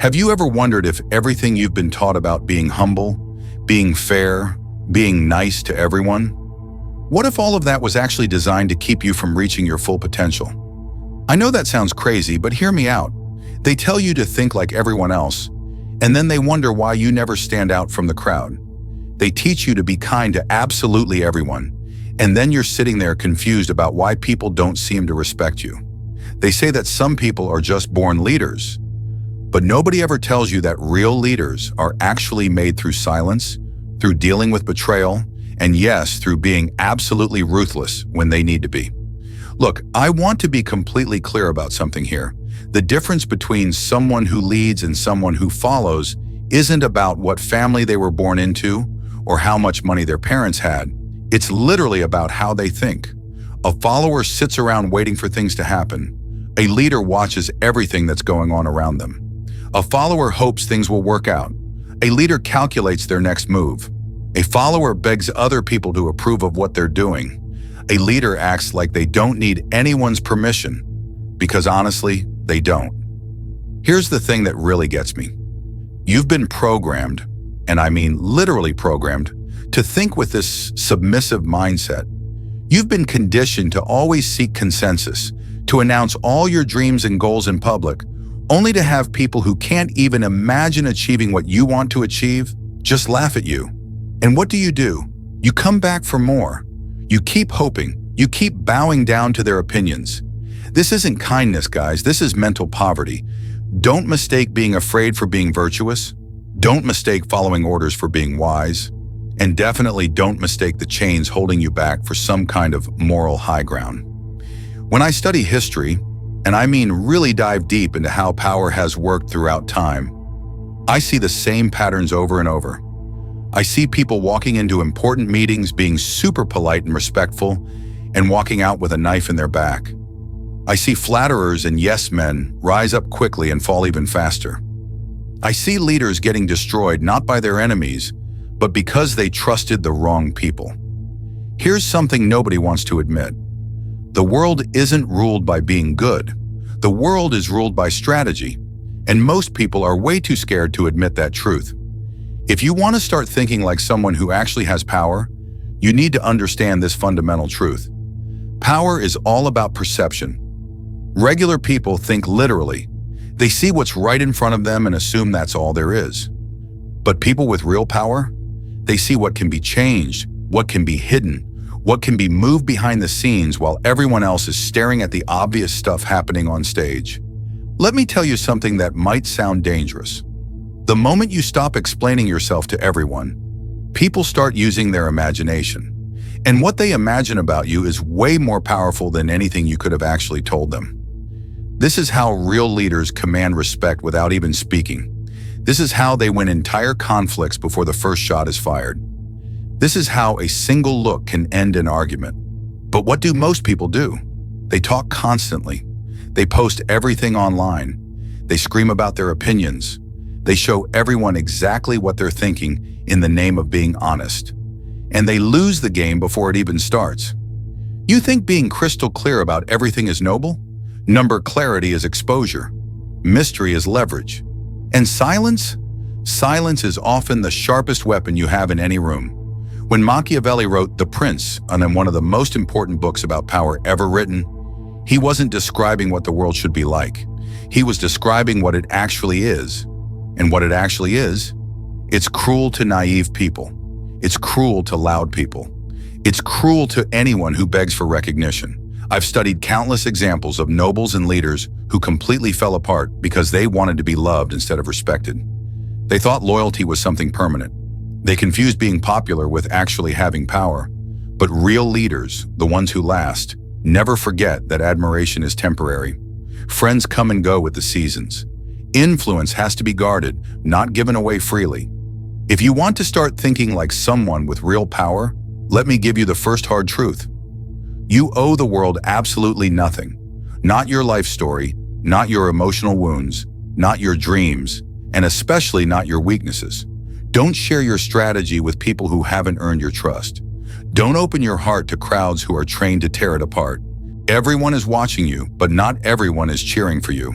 Have you ever wondered if everything you've been taught about being humble, being fair, being nice to everyone? What if all of that was actually designed to keep you from reaching your full potential? I know that sounds crazy, but hear me out. They tell you to think like everyone else, and then they wonder why you never stand out from the crowd. They teach you to be kind to absolutely everyone, and then you're sitting there confused about why people don't seem to respect you. They say that some people are just born leaders, but nobody ever tells you that real leaders are actually made through silence, through dealing with betrayal, and yes, through being absolutely ruthless when they need to be. Look, I want to be completely clear about something here. The difference between someone who leads and someone who follows isn't about what family they were born into or how much money their parents had. It's literally about how they think. A follower sits around waiting for things to happen. A leader watches everything that's going on around them. A follower hopes things will work out. A leader calculates their next move. A follower begs other people to approve of what they're doing. A leader acts like they don't need anyone's permission, because honestly, they don't. Here's the thing that really gets me. You've been programmed, and I mean literally programmed, to think with this submissive mindset. You've been conditioned to always seek consensus, to announce all your dreams and goals in public, only to have people who can't even imagine achieving what you want to achieve just laugh at you. And what do? You come back for more. You keep hoping. You keep bowing down to their opinions. This isn't kindness, guys. This is mental poverty. Don't mistake being afraid for being virtuous. Don't mistake following orders for being wise. And definitely don't mistake the chains holding you back for some kind of moral high ground. When I study history, and I mean really dive deep into how power has worked throughout time, I see the same patterns over and over. I see people walking into important meetings being super polite and respectful and walking out with a knife in their back. I see flatterers and yes men rise up quickly and fall even faster. I see leaders getting destroyed not by their enemies, but because they trusted the wrong people. Here's something nobody wants to admit. The world isn't ruled by being good. The world is ruled by strategy, and most people are way too scared to admit that truth. If you want to start thinking like someone who actually has power, you need to understand this fundamental truth. Power is all about perception. Regular people think literally. They see what's right in front of them and assume that's all there is. But people with real power, they see what can be changed, what can be hidden, what can be moved behind the scenes while everyone else is staring at the obvious stuff happening on stage. Let me tell you something that might sound dangerous. The moment you stop explaining yourself to everyone, people start using their imagination. And what they imagine about you is way more powerful than anything you could have actually told them. This is how real leaders command respect without even speaking. This is how they win entire conflicts before the first shot is fired. This is how a single look can end an argument. But what do most people do? They talk constantly. They post everything online. They scream about their opinions. They show everyone exactly what they're thinking in the name of being honest. And they lose the game before it even starts. You think being crystal clear about everything is noble? Number clarity is exposure. Mystery is leverage. And silence? Silence is often the sharpest weapon you have in any room. When Machiavelli wrote The Prince, and in one of the most important books about power ever written, he wasn't describing what the world should be like. He was describing what it actually is. And what it actually is, it's cruel to naive people. It's cruel to loud people. It's cruel to anyone who begs for recognition. I've studied countless examples of nobles and leaders who completely fell apart because they wanted to be loved instead of respected. They thought loyalty was something permanent. They confused being popular with actually having power. But real leaders, the ones who last, never forget that admiration is temporary. Friends come and go with the seasons. Influence has to be guarded, not given away freely. If you want to start thinking like someone with real power, let me give you the first hard truth. You owe the world absolutely nothing. Not your life story, not your emotional wounds, not your dreams, and especially not your weaknesses. Don't share your strategy with people who haven't earned your trust. Don't open your heart to crowds who are trained to tear it apart. Everyone is watching you, but not everyone is cheering for you.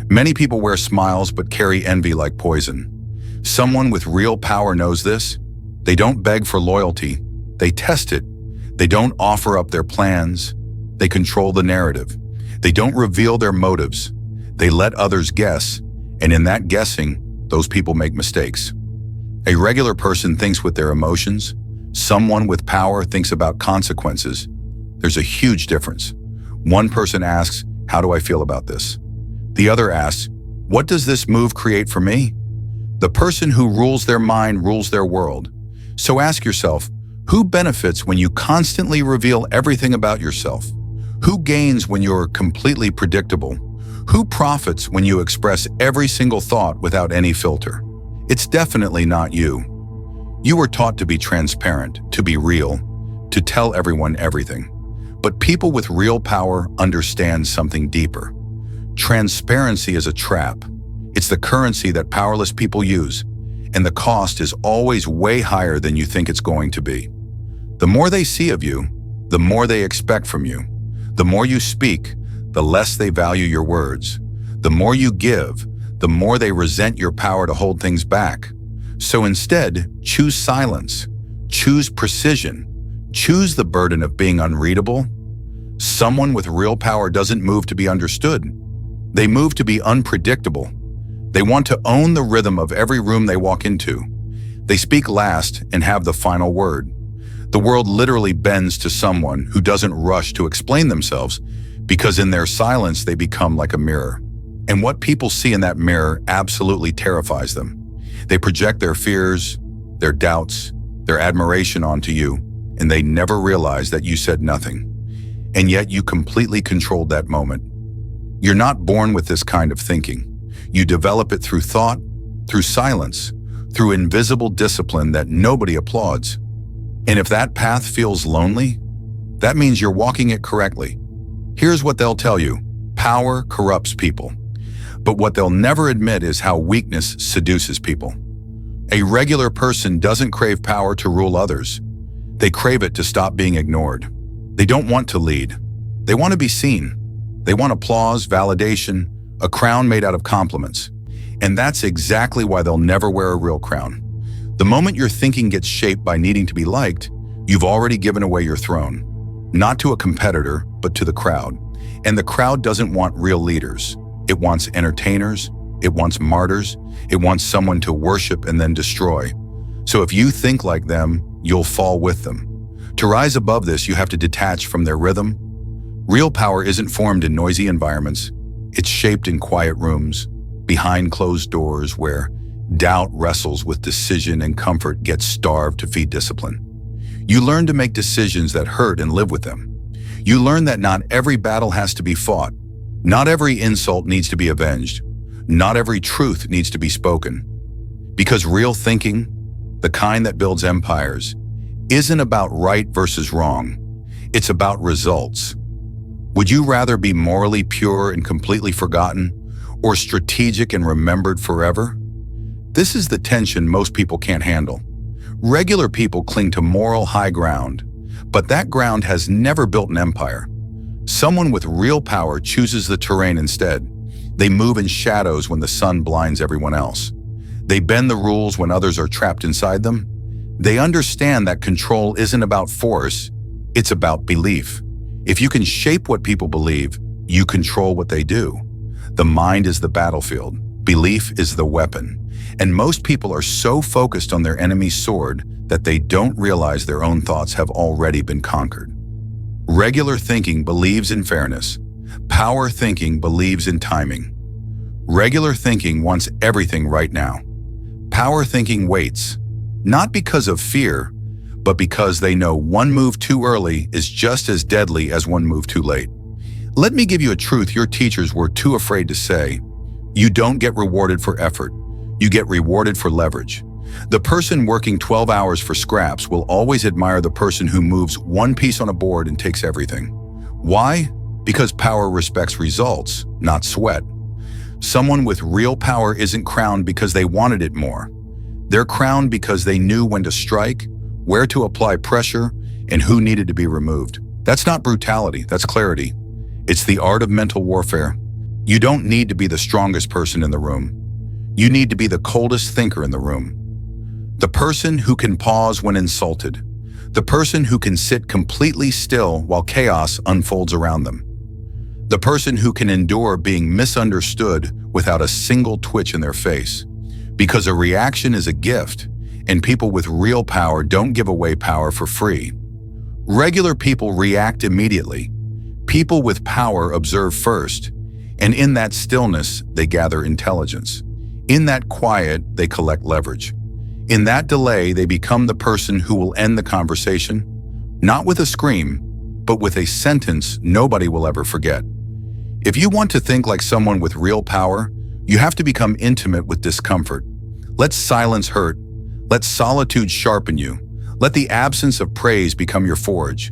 Many people wear smiles but carry envy like poison. Someone with real power knows this. They don't beg for loyalty. They test it. They don't offer up their plans. They control the narrative. They don't reveal their motives. They let others guess, and in that guessing, those people make mistakes. A regular person thinks with their emotions. Someone with power thinks about consequences. There's a huge difference. One person asks, "How do I feel about this?" The other asks, "What does this move create for me?" The person who rules their mind rules their world. So ask yourself, who benefits when you constantly reveal everything about yourself? Who gains when you're completely predictable? Who profits when you express every single thought without any filter? It's definitely not you. You were taught to be transparent, to be real, to tell everyone everything. But people with real power understand something deeper. Transparency is a trap. It's the currency that powerless people use, and the cost is always way higher than you think it's going to be. The more they see of you, the more they expect from you. The more you speak, the less they value your words. The more you give, the more they resent your power to hold things back. So instead, choose silence, choose precision, choose the burden of being unreadable. Someone with real power doesn't move to be understood. They move to be unpredictable. They want to own the rhythm of every room they walk into. They speak last and have the final word. The world literally bends to someone who doesn't rush to explain themselves, because in their silence they become like a mirror. And what people see in that mirror absolutely terrifies them. They project their fears, their doubts, their admiration onto you, and they never realize that you said nothing. And yet you completely controlled that moment. You're not born with this kind of thinking. You develop it through thought, through silence, through invisible discipline that nobody applauds. And if that path feels lonely, that means you're walking it correctly. Here's what they'll tell you: power corrupts people. But what they'll never admit is how weakness seduces people. A regular person doesn't crave power to rule others. They crave it to stop being ignored. They don't want to lead. They want to be seen. They want applause, validation, a crown made out of compliments. And that's exactly why they'll never wear a real crown. The moment your thinking gets shaped by needing to be liked, you've already given away your throne. Not to a competitor, but to the crowd. And the crowd doesn't want real leaders. It wants entertainers. It wants martyrs. It wants someone to worship and then destroy. So if you think like them, you'll fall with them. To rise above this, you have to detach from their rhythm. Real power isn't formed in noisy environments. It's shaped in quiet rooms, behind closed doors, where doubt wrestles with decision and comfort gets starved to feed discipline. You learn to make decisions that hurt and live with them. You learn that not every battle has to be fought. Not every insult needs to be avenged. Not every truth needs to be spoken. Because real thinking, the kind that builds empires, isn't about right versus wrong. It's about results. Would you rather be morally pure and completely forgotten, or strategic and remembered forever? This is the tension most people can't handle. Regular people cling to moral high ground, but that ground has never built an empire. Someone with real power chooses the terrain instead. They move in shadows when the sun blinds everyone else. They bend the rules when others are trapped inside them. They understand that control isn't about force, it's about belief. If you can shape what people believe, you control what they do. The mind is the battlefield. Belief is the weapon. And most people are so focused on their enemy's sword that they don't realize their own thoughts have already been conquered. Regular thinking believes in fairness. Power thinking believes in timing. Regular thinking wants everything right now. Power thinking waits, not because of fear, but because they know one move too early is just as deadly as one move too late. Let me give you a truth your teachers were too afraid to say. You don't get rewarded for effort. You get rewarded for leverage. The person working 12 hours for scraps will always admire the person who moves one piece on a board and takes everything. Why? Because power respects results, not sweat. Someone with real power isn't crowned because they wanted it more. They're crowned because they knew when to strike, where to apply pressure, and who needed to be removed. That's not brutality, that's clarity. It's the art of mental warfare. You don't need to be the strongest person in the room. You need to be the coldest thinker in the room. The person who can pause when insulted. The person who can sit completely still while chaos unfolds around them. The person who can endure being misunderstood without a single twitch in their face. Because a reaction is a gift, and people with real power don't give away power for free. Regular people react immediately. People with power observe first, and in that stillness, they gather intelligence. In that quiet, they collect leverage. In that delay, they become the person who will end the conversation, not with a scream, but with a sentence nobody will ever forget. If you want to think like someone with real power, you have to become intimate with discomfort. Let silence hurt. Let solitude sharpen you. Let the absence of praise become your forge.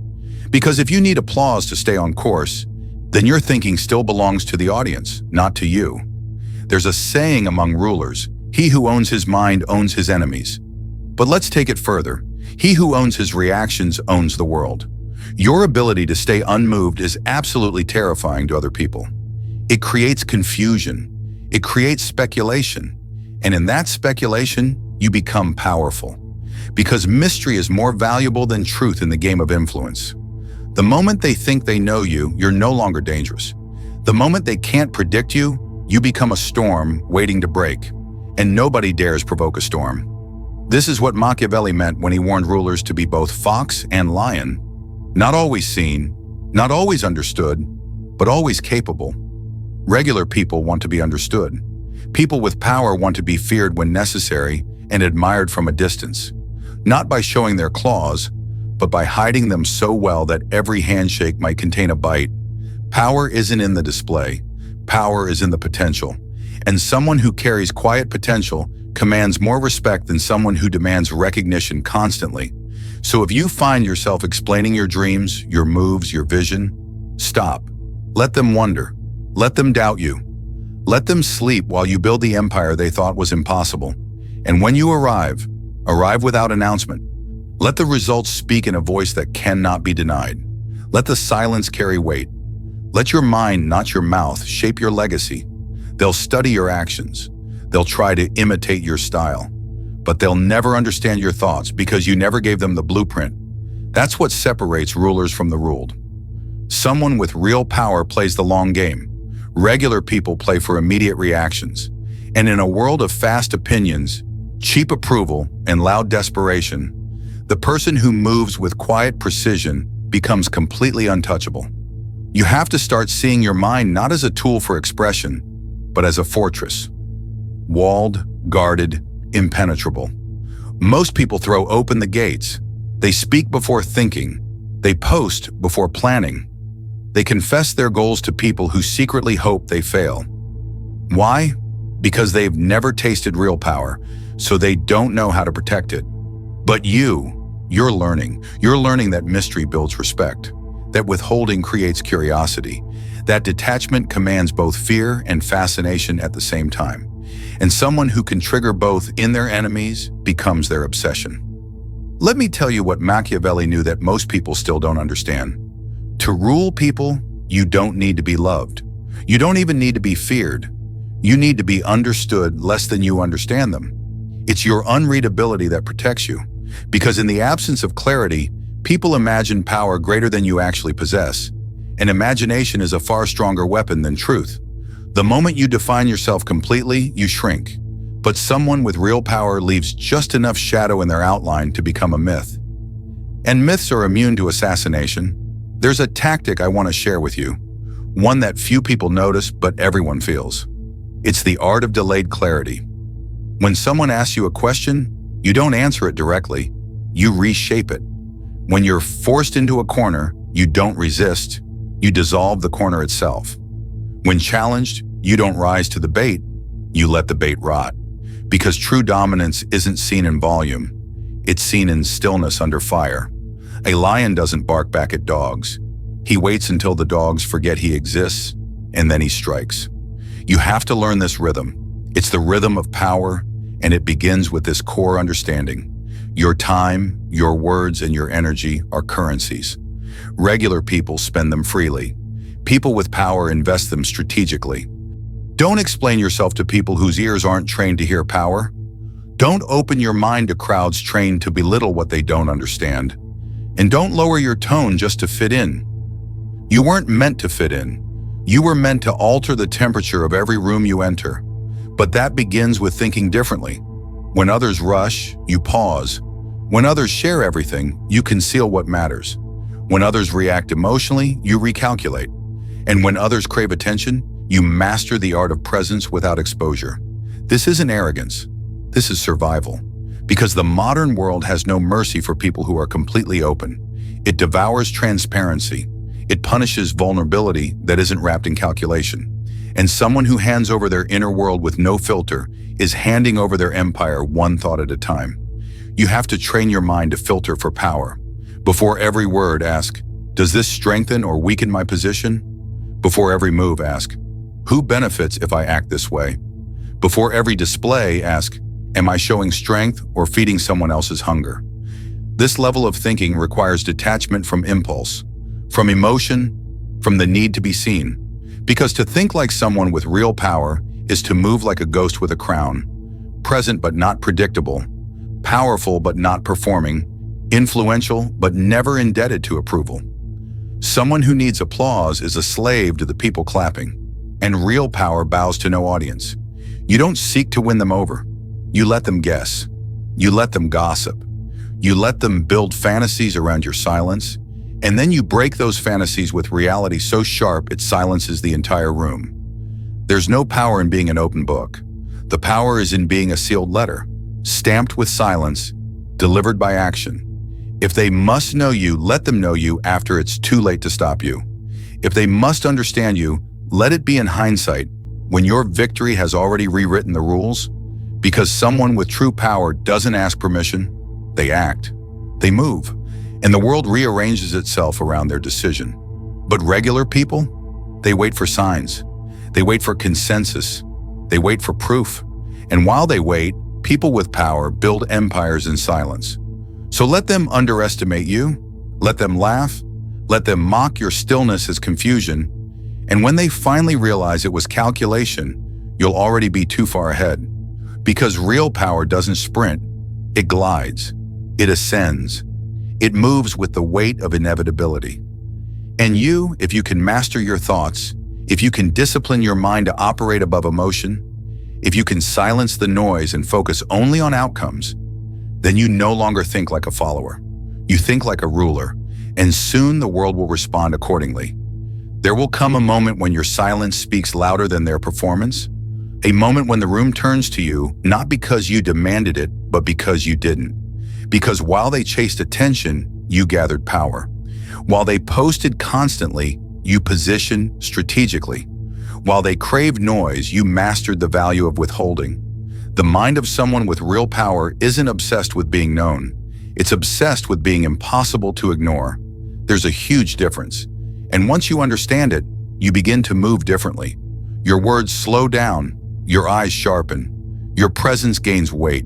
Because if you need applause to stay on course, then your thinking still belongs to the audience, not to you. There's a saying among rulers, he who owns his mind owns his enemies. But let's take it further. He who owns his reactions owns the world. Your ability to stay unmoved is absolutely terrifying to other people. It creates confusion. It creates speculation. And in that speculation, you become powerful. Because mystery is more valuable than truth in the game of influence. The moment they think they know you, you're no longer dangerous. The moment they can't predict you, you become a storm waiting to break. And nobody dares provoke a storm. This is what Machiavelli meant when he warned rulers to be both fox and lion. Not always seen, not always understood, but always capable. Regular people want to be understood. People with power want to be feared when necessary and admired from a distance. Not by showing their claws, but by hiding them so well that every handshake might contain a bite. Power isn't in the display. Power is in the potential. And someone who carries quiet potential commands more respect than someone who demands recognition constantly. So if you find yourself explaining your dreams, your moves, your vision, stop. Let them wonder. Let them doubt you. Let them sleep while you build the empire they thought was impossible. And when you arrive without announcement. Let the results speak in a voice that cannot be denied. Let the silence carry weight. Let your mind, not your mouth, shape your legacy. They'll study your actions. They'll try to imitate your style. But they'll never understand your thoughts because you never gave them the blueprint. That's what separates rulers from the ruled. Someone with real power plays the long game. Regular people play for immediate reactions. And in a world of fast opinions, cheap approval, and loud desperation, the person who moves with quiet precision becomes completely untouchable. You have to start seeing your mind not as a tool for expression, but as a fortress. Walled, guarded, impenetrable. Most people throw open the gates. They speak before thinking. They post before planning. They confess their goals to people who secretly hope they fail. Why? Because they've never tasted real power, so they don't know how to protect it. But you're learning. You're learning that mystery builds respect, that withholding creates curiosity, that detachment commands both fear and fascination at the same time. And someone who can trigger both in their enemies becomes their obsession. Let me tell you what Machiavelli knew that most people still don't understand. To rule people, you don't need to be loved. You don't even need to be feared. You need to be understood less than you understand them. It's your unreadability that protects you. Because in the absence of clarity, people imagine power greater than you actually possess. And imagination is a far stronger weapon than truth. The moment you define yourself completely, you shrink. But someone with real power leaves just enough shadow in their outline to become a myth. And myths are immune to assassination. There's a tactic I want to share with you, one that few people notice but everyone feels. It's the art of delayed clarity. When someone asks you a question, you don't answer it directly, you reshape it. When you're forced into a corner, you don't resist, you dissolve the corner itself. When challenged, you don't rise to the bait, you let the bait rot. Because true dominance isn't seen in volume, it's seen in stillness under fire. A lion doesn't bark back at dogs. He waits until the dogs forget he exists, and then he strikes. You have to learn this rhythm. It's the rhythm of power, and it begins with this core understanding. Your time, your words, and your energy are currencies. Regular people spend them freely. People with power invest them strategically. Don't explain yourself to people whose ears aren't trained to hear power. Don't open your mind to crowds trained to belittle what they don't understand. And don't lower your tone just to fit in. You weren't meant to fit in. You were meant to alter the temperature of every room you enter. But that begins with thinking differently. When others rush, you pause. When others share everything, you conceal what matters. When others react emotionally, you recalculate. And when others crave attention, you master the art of presence without exposure. This isn't arrogance. This is survival. Because the modern world has no mercy for people who are completely open. It devours transparency. It punishes vulnerability that isn't wrapped in calculation. And someone who hands over their inner world with no filter is handing over their empire one thought at a time. You have to train your mind to filter for power. Before every word, ask, does this strengthen or weaken my position? Before every move, ask, who benefits if I act this way? Before every display, ask, am I showing strength or feeding someone else's hunger? This level of thinking requires detachment from impulse, from emotion, from the need to be seen. Because to think like someone with real power is to move like a ghost with a crown, present but not predictable, powerful but not performing, influential but never indebted to approval. Someone who needs applause is a slave to the people clapping, and real power bows to no audience. You don't seek to win them over. You let them guess. You let them gossip. You let them build fantasies around your silence, and then you break those fantasies with reality so sharp it silences the entire room. There's no power in being an open book. The power is in being a sealed letter, stamped with silence, delivered by action. If they must know you, let them know you after it's too late to stop you. If they must understand you, let it be in hindsight, when your victory has already rewritten the rules. Because someone with true power doesn't ask permission, they act, they move, and the world rearranges itself around their decision. But regular people, they wait for signs, they wait for consensus, they wait for proof. And while they wait, people with power build empires in silence. So let them underestimate you, let them laugh, let them mock your stillness as confusion, and when they finally realize it was calculation, you'll already be too far ahead. Because real power doesn't sprint, it glides, it ascends, it moves with the weight of inevitability. And you, if you can master your thoughts, if you can discipline your mind to operate above emotion, if you can silence the noise and focus only on outcomes, then you no longer think like a follower. You think like a ruler, and soon the world will respond accordingly. There will come a moment when your silence speaks louder than their performance, a moment when the room turns to you, not because you demanded it, but because you didn't. Because while they chased attention, you gathered power. While they posted constantly, you positioned strategically. While they craved noise, you mastered the value of withholding. The mind of someone with real power isn't obsessed with being known. It's obsessed with being impossible to ignore. There's a huge difference. And once you understand it, you begin to move differently. Your words slow down, your eyes sharpen, your presence gains weight,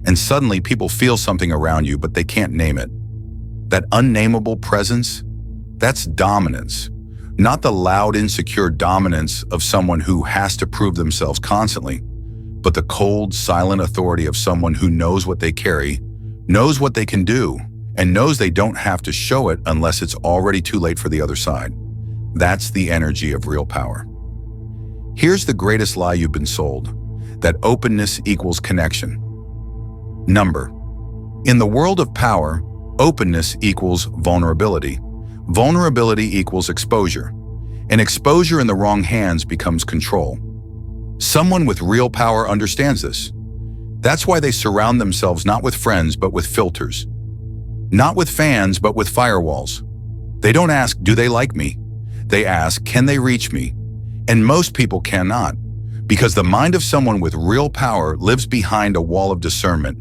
and suddenly people feel something around you, but they can't name it. That unnameable presence, that's dominance. Not the loud, insecure dominance of someone who has to prove themselves constantly, but the cold, silent authority of someone who knows what they carry, knows what they can do, and knows they don't have to show it unless it's already too late for the other side. That's the energy of real power. Here's the greatest lie you've been sold, that openness equals connection. Number. In the world of power, openness equals vulnerability. Vulnerability equals exposure. And exposure in the wrong hands becomes control. Someone with real power understands this. That's why they surround themselves not with friends, but with filters. Not with fans, but with firewalls. They don't ask, do they like me? They ask, can they reach me? And most people cannot, because the mind of someone with real power lives behind a wall of discernment.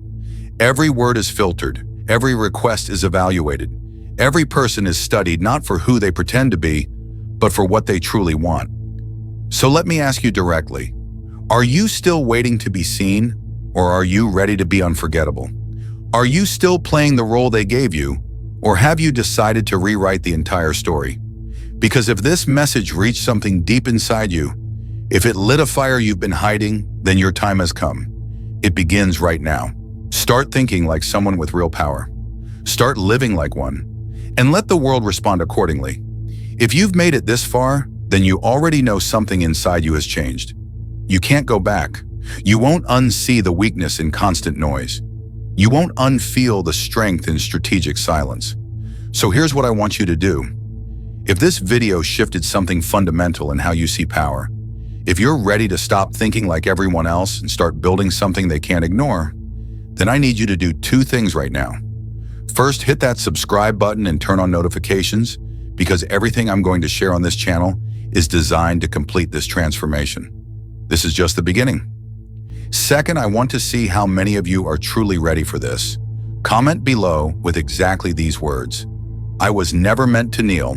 Every word is filtered, every request is evaluated, every person is studied not for who they pretend to be, but for what they truly want. So let me ask you directly, are you still waiting to be seen, or are you ready to be unforgettable? Are you still playing the role they gave you, or have you decided to rewrite the entire story? Because if this message reached something deep inside you, If it lit a fire you've been hiding, then your time has come. It begins right now. Start thinking like someone with real power. Start living like one. And let the world respond accordingly. If you've made it this far, then you already know something inside you has changed. You can't go back. You won't unsee the weakness in constant noise. You won't unfeel the strength in strategic silence. So here's what I want you to do. If this video shifted something fundamental in how you see power, if you're ready to stop thinking like everyone else and start building something they can't ignore, then I need you to do two things right now. First, hit that subscribe button and turn on notifications, because everything I'm going to share on this channel is designed to complete this transformation. This is just the beginning. Second, I want to see how many of you are truly ready for this. Comment below with exactly these words. I was never meant to kneel.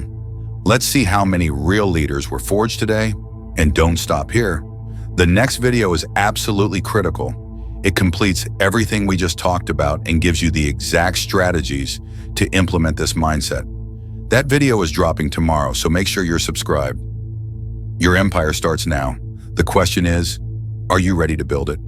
Let's see how many real leaders were forged today. And don't stop here. The next video is absolutely critical. It completes everything we just talked about and gives you the exact strategies to implement this mindset. That video is dropping tomorrow, so make sure you're subscribed. Your empire starts now. The question is, are you ready to build it?